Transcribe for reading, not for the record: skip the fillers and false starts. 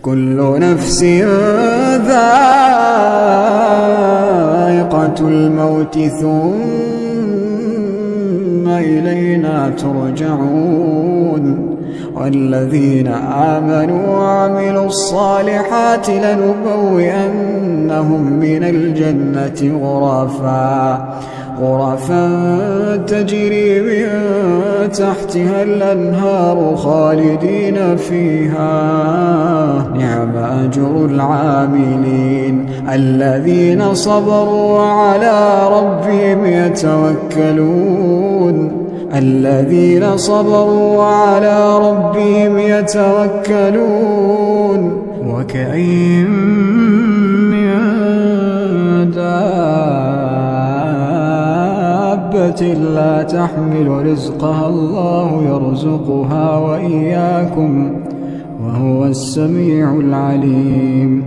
كل نفس ذائقة الموت ثم إلينا ترجعون والذين آمنوا وعملوا الصالحات لنبوئنهم من الجنة غرفا تجري من تحتها الأنهار خالدين فيها نعم أجر العاملين الذين صبروا وعلى ربهم يتوكلون وكأين من دابة لا تحمل رزقها الله يرزقها وإياكم وهو السميع العليم.